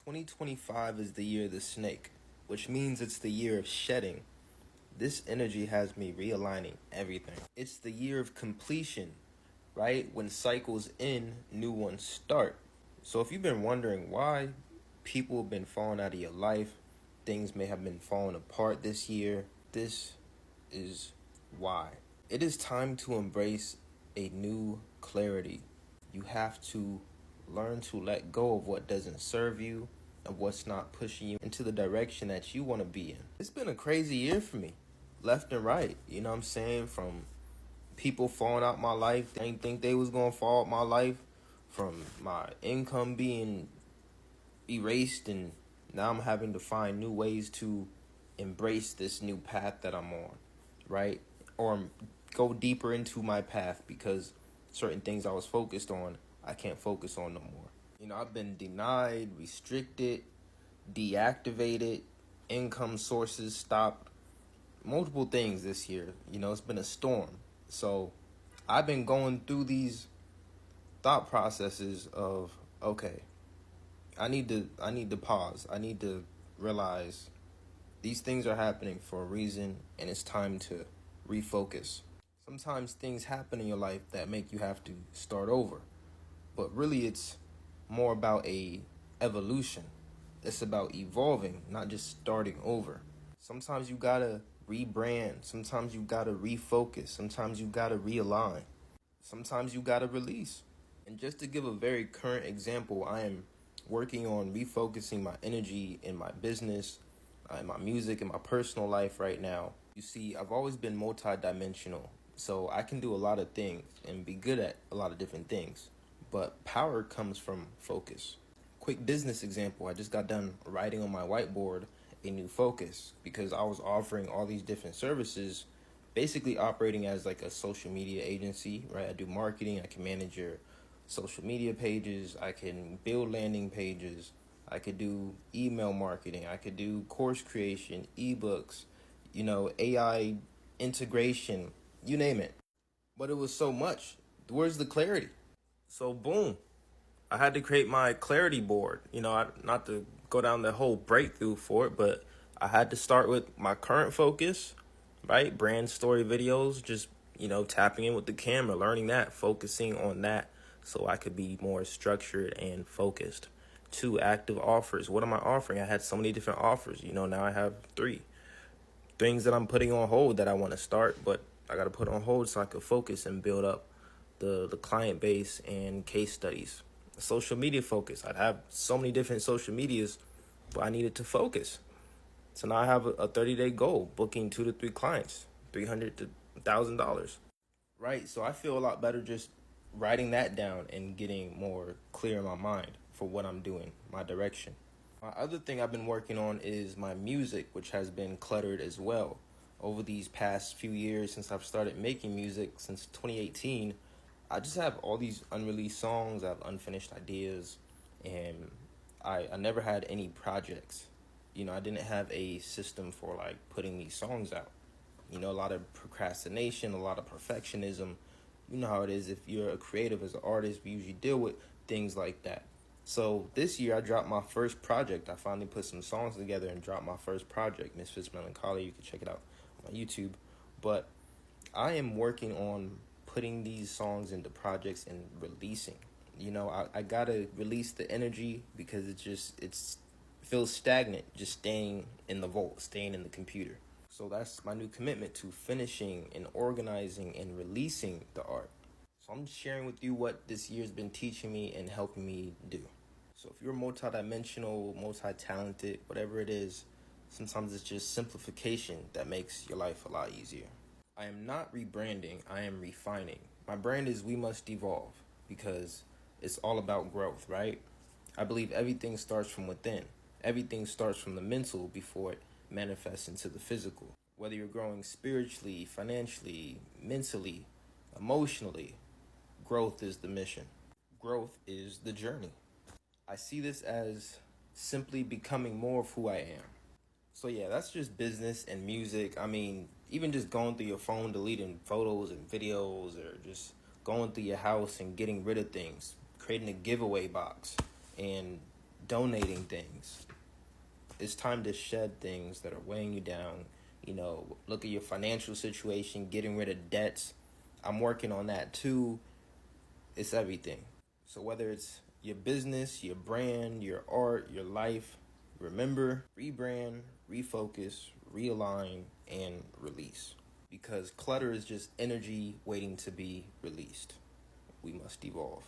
2025 is the year of the snake, which means it's the year of shedding. This energy has me realigning everything. It's the year of completion, right? When cycles end, new ones start. So if you've been wondering why people have been falling out of your life, things may have been falling apart this year, this is why. It is time to embrace a new clarity. You have to learn to let go of what doesn't serve you and what's not pushing you into the direction that you want to be in. It's been a crazy year for me, left and right. You know what I'm saying? From people falling out my life, they didn't think they was going to fall out my life, from my income being erased, and now I'm having to find new ways to embrace this new path that I'm on, right? Or go deeper into my path because certain things I was focused on, I can't focus on no more. You know, I've been denied, restricted, deactivated, income sources stopped, multiple things this year. You know, it's been a storm. So I've been going through these thought processes of, okay, I need to pause. I need to realize these things are happening for a reason, and it's time to refocus. Sometimes things happen in your life that make you have to start over, but really it's more about a evolution. It's about evolving, not just starting over. Sometimes you gotta rebrand. Sometimes you gotta refocus. Sometimes you gotta realign. Sometimes you gotta release. And just to give a very current example, I am working on refocusing my energy in my business, in my music, in my personal life right now. You see, I've always been multidimensional, so I can do a lot of things and be good at a lot of different things. But power comes from focus. Quick business example, I just got done writing on my whiteboard a new focus because I was offering all these different services, basically operating as like a social media agency, right? I do marketing, I can manage your social media pages, I can build landing pages, I could do email marketing, I could do course creation, ebooks, AI integration, you name it. But it was so much. Where's the clarity? So boom, I had to create my clarity board. Not to go down the whole breakthrough for it, but I had to start with my current focus, right? Brand story videos, just, tapping in with the camera, learning that, focusing on that so I could be more structured and focused. 2, active offers. What am I offering? I had so many different offers. Now I have 3 things that I'm putting on hold that I want to start, but I got to put on hold so I could focus and build up the client base and case studies. Social media focus. I'd have so many different social medias, but I needed to focus. So now I have a 30-day goal, booking 2 to 3 clients, $300 to $1,000. Right, so I feel a lot better just writing that down and getting more clear in my mind for what I'm doing, my direction. My other thing I've been working on is my music, which has been cluttered as well. Over these past few years since I've started making music, since 2018, I just have all these unreleased songs, I have unfinished ideas, and I never had any projects. I didn't have a system for like putting these songs out. A lot of procrastination, a lot of perfectionism. You know how it is if you're a creative as an artist, we usually deal with things like that. So this year I dropped my first project. I finally put some songs together and dropped my first project, Misfits Melancholy. You can check it out on my YouTube. But I am working on putting these songs into projects and releasing. I gotta release the energy because it feels stagnant just staying in the vault, staying in the computer. So that's my new commitment to finishing and organizing and releasing the art. So I'm sharing with you what this year's been teaching me and helping me do. So if you're multidimensional, multi-talented, whatever it is, sometimes it's just simplification that makes your life a lot easier. I am not rebranding, I am refining. My brand is We Must Evolve because it's all about growth, right? I believe everything starts from within. Everything starts from the mental before it manifests into the physical. Whether you're growing spiritually, financially, mentally, emotionally, growth is the mission. Growth is the journey. I see this as simply becoming more of who I am. So yeah, that's just business and music. I mean, even just going through your phone, deleting photos and videos, or just going through your house and getting rid of things, creating a giveaway box, and donating things. It's time to shed things that are weighing you down. Look at your financial situation, getting rid of debts. I'm working on that too. It's everything. So whether it's your business, your brand, your art, your life, remember, rebrand, refocus, realign, and release. Because clutter is just energy waiting to be released. We must evolve.